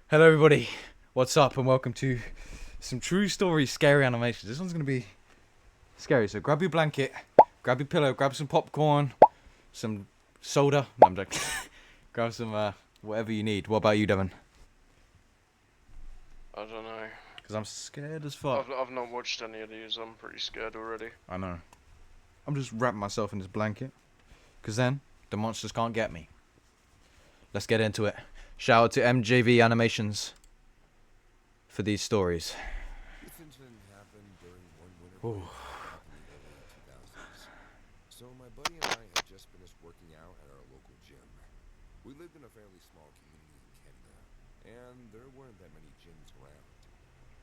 Hello everybody, what's up and welcome to some true story scary animations. This one's going to be scary, so grab your blanket, grab your pillow, grab some popcorn, some soda, no I'm joking, grab some whatever you need. What about you, Devon? I don't know. Because I'm scared as fuck. I've not watched any of these. I'm pretty scared already. I know. I'm just wrapping myself in this blanket, because then the monsters can't get me. Let's get into it. Shout out to MJV Animations for these stories. This incident happened during one winter Ooh. break back in the early 2000s. So my buddy and I had just finished working out at our local gym. We lived in a fairly small community in Canada, and there weren't that many gyms around.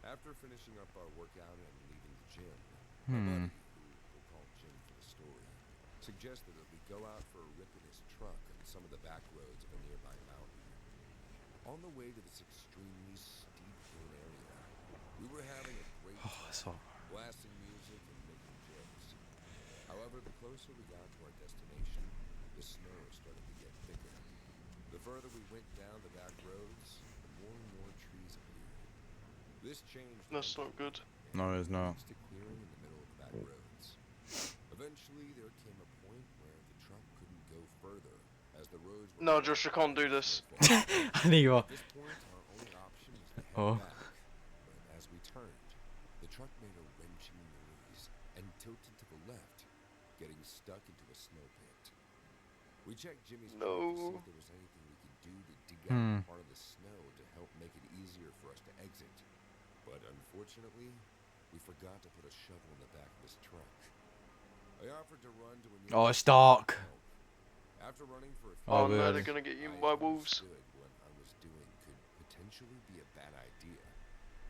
After finishing up our workout and leaving the gym, my buddy, who we'll call Jim for the story, suggested that we go out for a rip in his truck on some of the back roads of a nearby mountain. On the way to this extremely steep hill area, we were having a great time, blasting music and making jokes. However, the closer we got to our destination, the snow started to get thicker. The further we went down the back roads, the more and more trees appeared. This changed. That's not good. No, it's not. Reached a clearing in the middle of the back roads. Eventually, there came a point where the truck couldn't go further, as the roads were No, Josh, I can't do this. I knew you were. At this point, our only option was to head Oh. back. But as we turned, the truck made a wrenching noise and tilted to the left, getting stuck into a snow pit. We checked Jimmy's truck to see No. if there was anything we could do to dig out part of the snow to help make it easier for us to exit. But unfortunately, we forgot to put a shovel in the back of his truck. I offered to run to a Oh, it's dark. help. After running for a few Oh, Oh no, really? they're gonna get eaten I by wolves. understood what I was doing could potentially be a bad idea,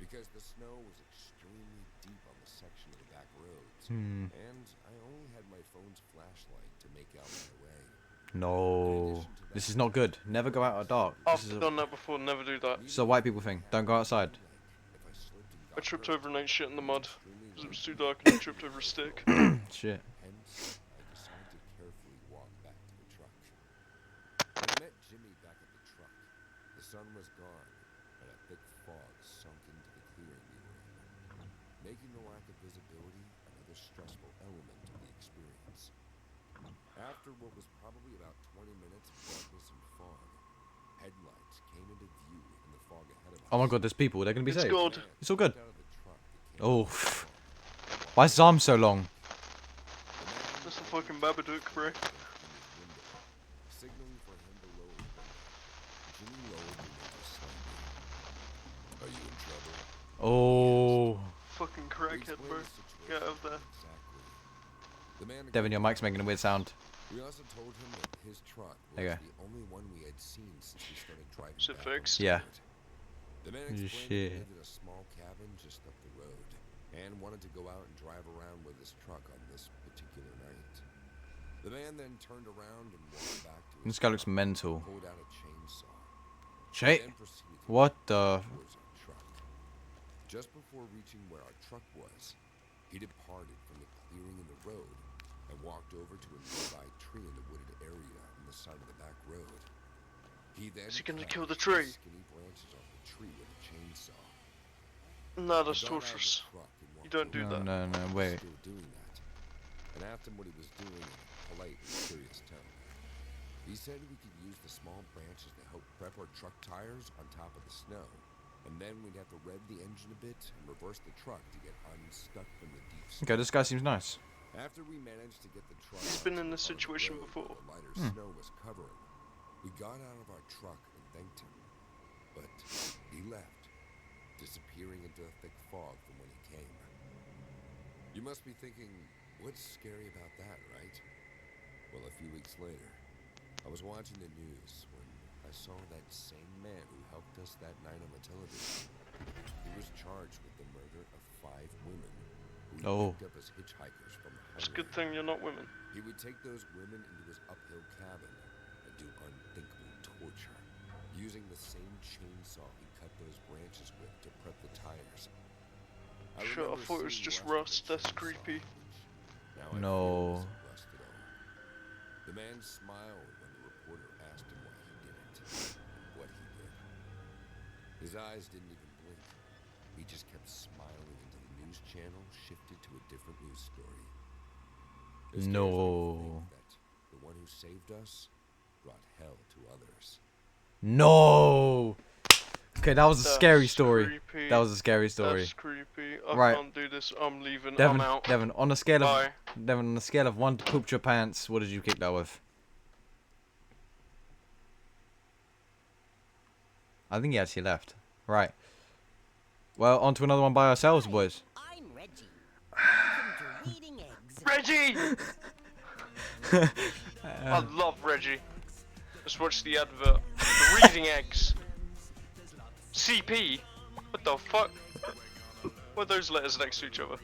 because the snow was extremely deep on the section of the back roads, and I only had my phone's flashlight to make out my way. No. This is not good. Never go out at dark. I've This is done that before. Never do that. a white people thing. Don't go outside. If I slipped and I got tripped hurt, over and ate shit in the mud extremely because it was likely too dark and I tripped over a stick. Shit. Hence, I decided to carefully walk back to the truck. I met Jimmy back at the truck. The sun was gone, and a thick fog sunk into the clearing we were in, making the lack of visibility another stressful element of the experience. After what was probably about 20 minutes of darkness and fog, headlights came into view in the fog ahead of us. Oh my god, there's people. They're gonna be It's saved. good. It's all good. Out of the truck that came Oh. out of the fog. Why is his arm so long? That's the fucking Babadook, bro. Signaling for him to lower the window. Jimmy lowered the window slightly. Are you in trouble? Oh. Fucking We crackhead, explained bro. the situation Get out of there. exactly. The man Devin, your agreed. mic's making a weird sound. We also told him that his truck was There you go. the only one we had seen since we started driving Is it back on fixed? the Yeah. road. The man You explained that shit. he lived in a small cabin just up the road and wanted to go out and drive around with his truck on this particular night. The man then turned around and walked back to his This guy looks truck, mental. pulled out a chainsaw, Shit. then proceeded to What walk the? towards our truck. Just before reaching where our truck was, he departed from the clearing in the road and walked over to a nearby tree in the wooded area on the side of the back road. He then Is he gonna cut kill the three tree? skinny branches off the tree with a chainsaw. No, I that's got out of the torturous. truck and You walked don't do over that. No, to no, him while he was wait. still doing that, and asked him what he was doing in a polite and curious tone. He said we could use the small branches to help prep our truck tires on top of the snow, and then we'd have to rev the engine a bit and reverse the truck to get unstuck from the deep snow. Okay, this guy seems nice. After we managed to get the truck He's onto been in the this part of the situation road before. where the lighter snow was covering, we got out of our truck and thanked him. But he left, disappearing into the thick fog from when he came. You must be thinking, what's scary about that, right? Well, a few weeks later, I was watching the news when I saw that same man who helped us that night on the television. He was charged with the murder of 5 women who he Oh. picked up as hitchhikers from the It's a highway. good thing you're not women. He would take those women into his uphill cabin and do unthinkable torture, using the same chainsaw he cut those branches with to prep the tires. Sure, I remember thought it was seeing just rust on the rust, that's chainsaw, creepy. which now I No. feel wasn't rust at all. The man smiled when the reporter asked him why he did it and what he did. His His eyes didn't even blink. He just kept smiling until the news channel shifted to a different news story. It scares me to No. think that the one who saved us brought hell to others. No. Okay, that was a That's scary story. creepy. That was a scary story. That's creepy. I Right. can't do this. I'm leaving. Devin, I'm out. Devin, on a scale of Bye. Devin, on a scale of 1 to pooped your pants, what did you kick that with? I think he actually left. Right. Well, on to another one by ourselves, boys. I'm Reggie. Welcome to Reading Eggs. Reggie! I love Reggie. Let's watch the advert. The reading eggs. CP? What the fuck? What are those letters next to each other?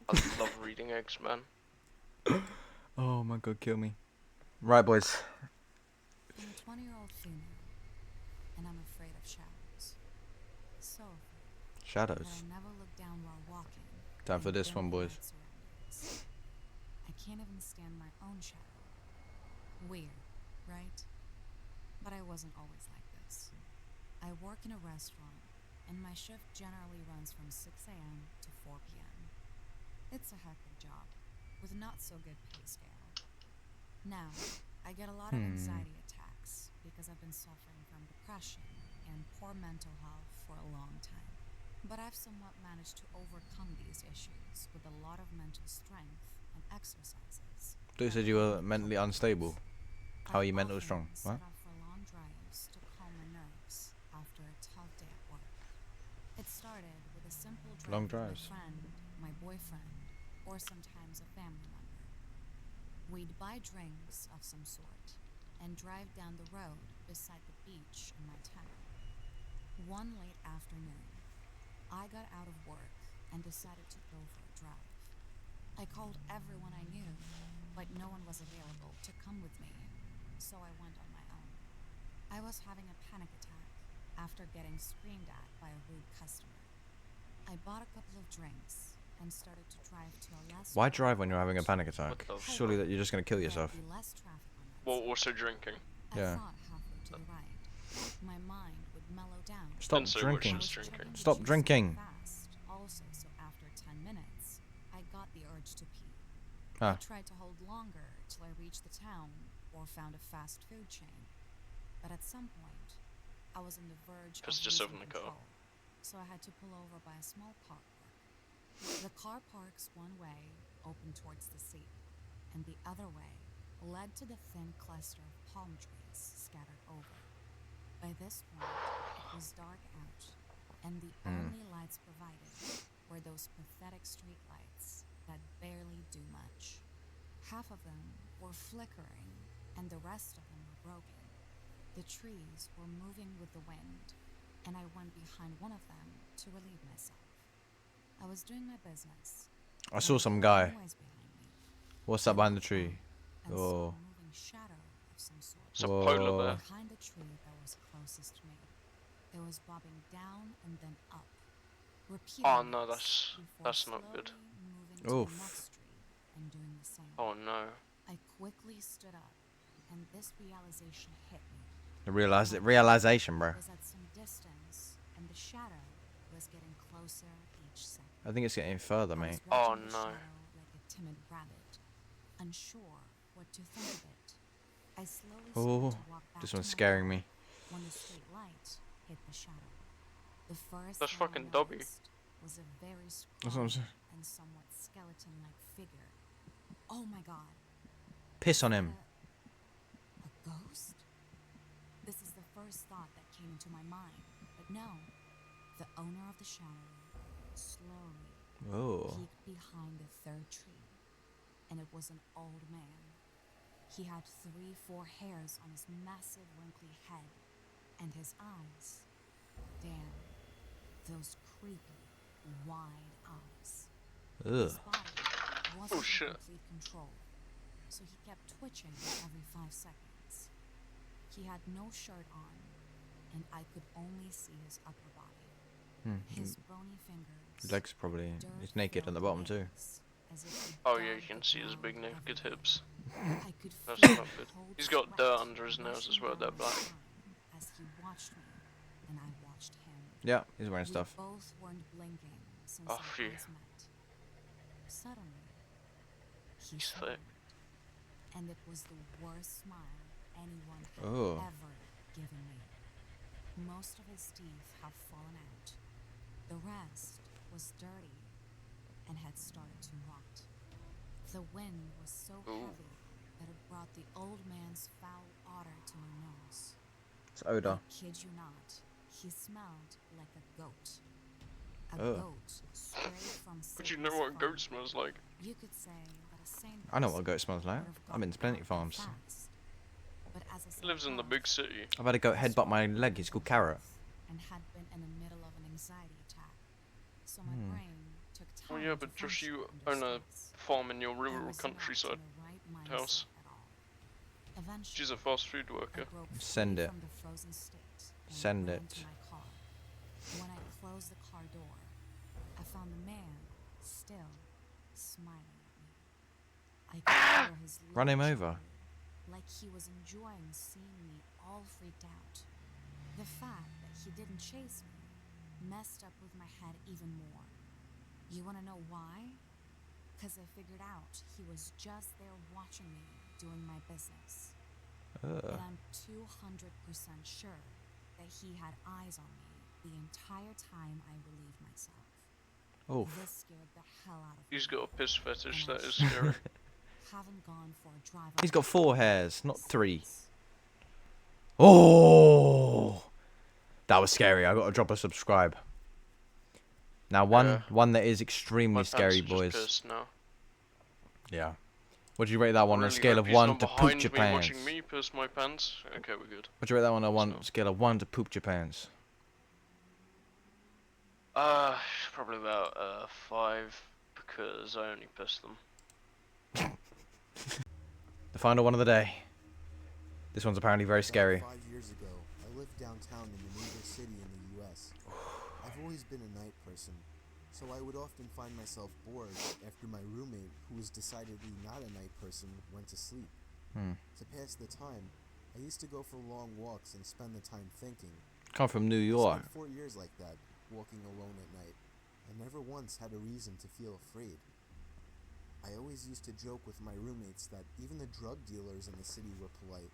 I love reading eggs, man. Oh my god, kill me. Right, boys. I'm a 20-year-old female, and I'm afraid of shadows. So afraid Shadows. that I never look down while walking. Time for and this one, dim boys. light surroundings. I can't even stand my own shadow. Weird, right? But I wasn't always like this. I work in a restaurant, and my shift generally runs from 6 a.m. to 4 p.m. It's a hectic job, with not so good pay scale. Now, I get a lot of anxiety attacks because I've been suffering from depression and poor mental health for a long time. But I've somewhat managed to overcome these issues with a lot of mental strength and exercises. You said you were mentally unstable. How are you I mentally strong? often What? set off for long drives to calm my nerves after a tough day at work. It started with a simple drive Long with drives. my friend, my boyfriend, or sometimes a family member. We'd buy drinks of some sort and drive down the road beside the beach in my town. One late afternoon, I got out of work and decided to go for a drive. I called everyone I knew, but no one was available to come with me, so I went on my own. I was having a panic attack after getting screamed at by a rude customer. I bought a couple of drinks and started to drive to a less Why drive when you're having a panic attack? What the Surely that you're just gonna kill yourself. There'd be less traffic on that While side. also drinking. Yeah. I thought halfway to the ride, my mind would mellow down. Stop And so drinking. much I was drinking. chugging the Stop juice so drinking. fast also, so after 10 minutes, I got the urge to pee. Ah. I tried to hold longer till I reached the town or found a fast food chain. But at some point, I was on the verge of Just losing open the car. control, so I had to pull over by a small car park. The car parks one way, open towards the sea, and the other way led to the thin cluster of palm trees scattered over. By this point, it was dark out, and the only lights provided were those pathetic street lights that barely do much. Half of them were flickering, and the rest of them were broken. The trees were moving with the wind, and I went behind one of them to relieve myself. I was doing my business. I saw some guy. Noise behind me. What's that behind the tree? And saw Oh. a moving shadow of some sort. It's a polar Whoa. bear. Behind the tree that was closest to me, it was bobbing down and then up, repeating Oh no, this that's before not good. slowly moving to Oof. the next tree and doing the same. Oh no. I quickly stood up, and this realization hit me. The realization, bro. I was at some distance, and the shadow was getting closer each second. I think it's getting further, I mate. was Oh, watching the no. shadow like a timid rabbit, unsure what to think of it. I slowly Oh, started to walk back this to one's my scaring car me. when the street light hit the shadow. The first That's thing I fucking Dobby. noticed was a very That's what I'm strong saying. and somewhat skeleton-like figure. Oh my god. Piss on him. A ghost? This is the first thought that came into my mind, but no. The owner of the shadow slowly Oh. peeked behind the third tree, and it was an old man. He had 3-4 hairs on his massive wrinkly head, and his eyes. Damn, those creepy, wide eyes. His Ugh. body wasn't Oh, in shit. complete control, so he kept twitching every 5 seconds. He had no shirt on, and I could only see his upper body. His bony fingers. His legs probably. dirt He's naked at the filled bottom too. legs, as if he Oh yeah, you dug can the see his big ground naked every hips. day. I could That's feel not the good. cold He's got sweat dirt under his nose as rushing well, down they're my black. spine as he watched me and I watched him. Yeah, he's wearing We stuff. both weren't blinking since Oh, our phew. eyes met. Suddenly, he He's smiled, thick. and it was the worst smile anyone had Oh. ever given me. Most of his teeth have fallen out. The rest was dirty and had started to rot. The wind was so Ooh. heavy that it brought the old man's foul odor to my nose. It's odor. I kid you not, he smelled like a goat. A Ugh. goat straight from But you Satan's know what a farm. goat smells like? You could say that a sane I know what a person goat smells like. would have I've been to plenty of gotten out farms. fast. But as a He lives in the big city. I've had a goat headbutt my leg. It's called Carrot. and had been in the middle of an anxiety attack. So my Hmm. brain took time Oh yeah, to but Josh, function you under own a stress. farm in your I rural was not countryside. in the right house. mindset at all. Eventually, She's a fast food I worker. broke Send free it. from the frozen state and Send ran it. to my car. When I closed the car door, I found the man still smiling at me. I could hear his Run him lips over. shake, like he was enjoying seeing me all freaked out. The fact that he didn't chase me messed up with my head even more. You wanna know why? 'Cause I figured out he was just there watching me doing my business. And I'm 200% sure that he had eyes on me the entire time I relieved myself. Oh. This scared the hell out of me. He's got a piss fetish, And I that is scary. haven't gone for a drive. He's on got the 4 road hairs, not 3. since. Oh, that was scary. I got to drop a subscribe. Now Yeah. one that is extremely My scary, pants are boys. just pissed now. Yeah. Would you rate that one on a Really scale hope of he's 1 not to poop behind your me pants? watching me piss my pants. Okay, we're good. Would you rate that one on a He's not. scale of 1 to poop your pants? Probably about 5 because I only pissed them. The final one of the day. This one's apparently very scary. About 5 years ago, I lived downtown in a major city in the U.S. I've always been a night person, so I would often find myself bored after my roommate, who was decidedly not a night person, went to sleep. To pass the time, I used to go for long walks and spend the time thinking. Come from New I York. spent 4 years like that, walking alone at night. I never once had a reason to feel afraid. I always used to joke with my roommates that even the drug dealers in the city were polite.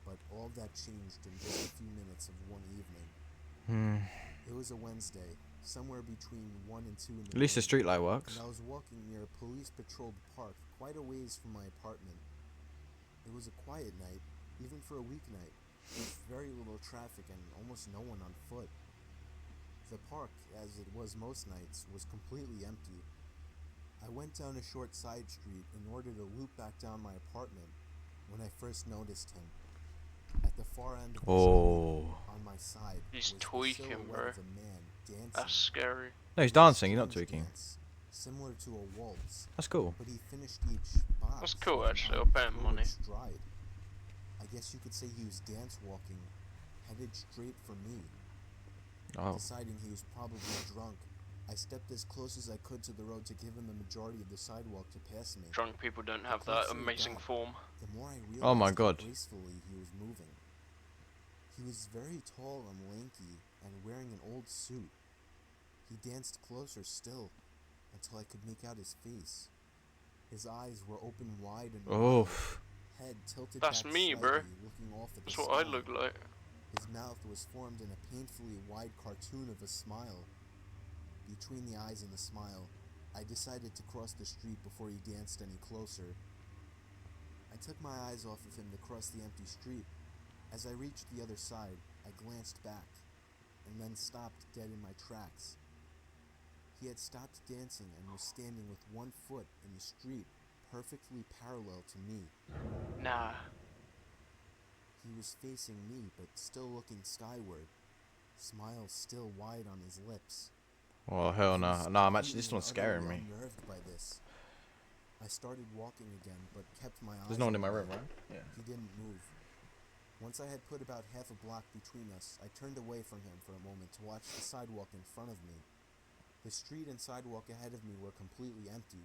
But all that changed in just a few minutes of one evening. It was a Wednesday, somewhere between 1 and 2 in the At least the morning, streetlight works. and I was walking near a police-patrolled park quite a ways from my apartment. It was a quiet night, even for a weeknight, with very little traffic and almost no one on foot. The park, as it was most nights, was completely empty. I went down a short side street in order to loop back down my apartment when I first noticed him. At the far end of the Oh. street, on my side, He's was tweaking, the silhouette bro. of a man dancing. That's scary. No, he's It was a dancing. He's not strange tweaking. dance, similar to a waltz, That's cool. but he finished each box. That's cool, with an actually. I'll pay him unforward money. stride. I guess you could say he was dance walking, headed straight for me. Oh. Deciding he was probably drunk, I stepped as close as I could to the road to give him the majority of the sidewalk to pass me. Drunk people don't The have that closer it amazing got, form. the more I realized Oh my how God. gracefully he was moving. He was very tall and lanky and wearing an old suit. He danced closer still until I could make out his face. His eyes were open wide and Oh. wide, head tilted That's back me, bro. slightly, looking off at That's the what I sky. look like. His mouth was formed in a painfully wide cartoon of a smile. Between the eyes and the smile, I decided to cross the street before he danced any closer. I took my eyes off of him to cross the empty street. As I reached the other side, I glanced back, and then stopped dead in my tracks. He had stopped dancing and was standing with one foot in the street, perfectly parallel to me. Nah. He was facing me, but still looking skyward, smile still wide on his lips. Oh hell I no. was No, I'm actually, this completely one's and scaring utterly me. unnerved by this. I started walking again, but kept my eyes There's no one in on my him. room, right? Yeah. He didn't move. Once I had put about half a block between us, I turned away from him for a moment to watch the sidewalk in front of me. The street and sidewalk ahead of me were completely empty.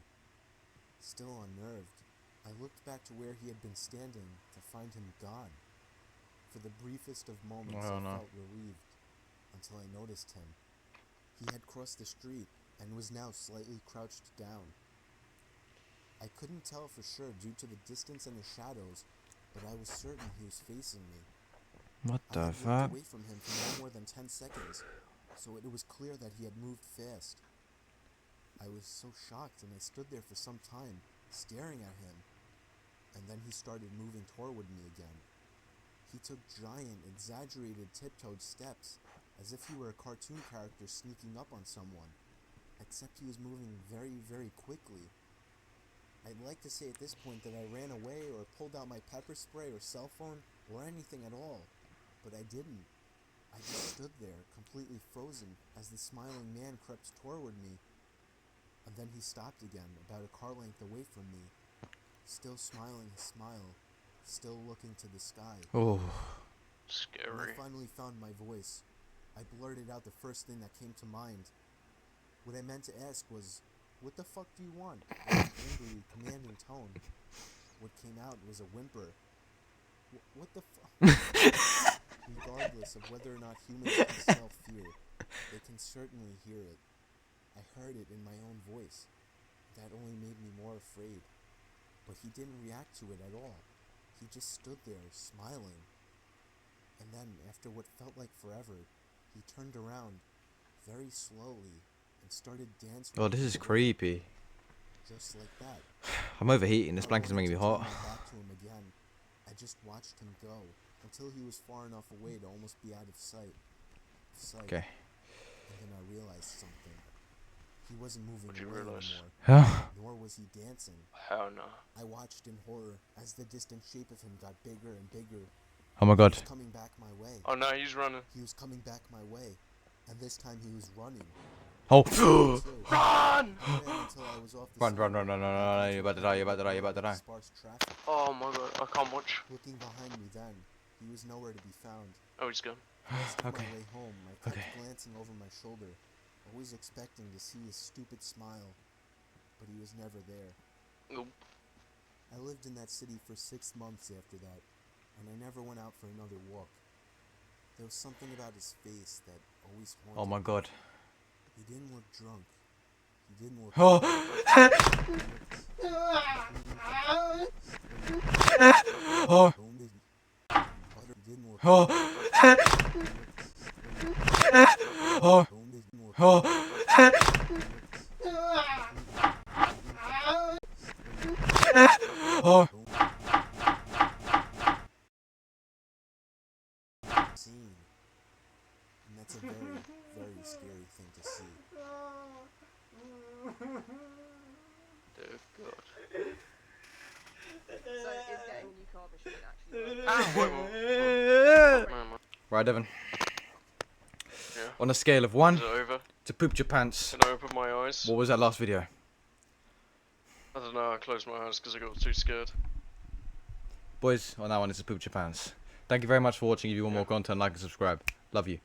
Still unnerved, I looked back to where he had been standing to find him gone. For the briefest of moments, Oh, I no. felt relieved, until I noticed him. He had crossed the street and was now slightly crouched down. I couldn't tell for sure due to the distance and the shadows, but I was certain he was facing me. What I the had fuck? walked away from him for no more than 10 seconds, so it was clear that he had moved fast. I was so shocked, and I stood there for some time, staring at him, and then he started moving toward me again. He took giant, exaggerated, tiptoed steps, as if he were a cartoon character sneaking up on someone, except he was moving very, very quickly. I'd like to say at this point that I ran away or pulled out my pepper spray or cell phone or anything at all, but I didn't. I just stood there, completely frozen, as the smiling man crept toward me, and then he stopped again, about a car length away from me, still smiling a smile, still looking to the sky. Oh. When Scary. I finally found my voice, I blurted out the first thing that came to mind. What I meant to ask was, "What the fuck do you want?" in an angry, commanding tone. What came out was a whimper. What the fuck? Regardless of whether or not humans can smell fear, they can certainly hear it. I heard it in my own voice. That only made me more afraid. But he didn't react to it at all. He just stood there, smiling. And then, after what felt like forever, he turned around, very slowly, and started dancing. Oh, this is creepy. Just like that. I'm overheating. This I blanket's wanted making me to hot. turn my back to him again. I just watched him go, until he was far enough away to almost be out of sight. Okay. And then I realized something. He wasn't moving What'd you away realize? anymore, Huh? nor was he dancing. Hell no. I watched in horror as the distant shape of him got bigger and bigger. Oh my He god. was coming back my way. Oh no, he's running. He was coming back my way. And this time he was running. Oh. Run! I ran until I was off the Run, run, run, sidewalk run, run, and run, into you're about to a die, you're about to die, you're about to die. sparse traffic. Oh my god, I can't watch. Looking behind me then, he was nowhere to be found. Oh, he's gone. The rest of Okay. my way home, I kept Okay. glancing over my shoulder, always expecting to see his stupid smile, but he was never there. Nope. I lived in that city for 6 months after that, and I never went out for another walk. There was something about his face that always haunted Oh my me. god. He didn't look drunk. He didn't look... Oh. Oh. He didn't look... Oh. Oh. Oh. Oh. Scene. And that's a very, very scary thing to see. Dear God. So is getting a new car machine actually Ah, wait. Right, Devon. Yeah. On a scale of Is 1 it over? to pooped your pants, Can I open my eyes? what was that last video? I don't know, I closed my eyes because I got too scared. Boys, on that one, it's a pooped your pants. Thank you very much for watching. If you want more content, like and subscribe. Love you.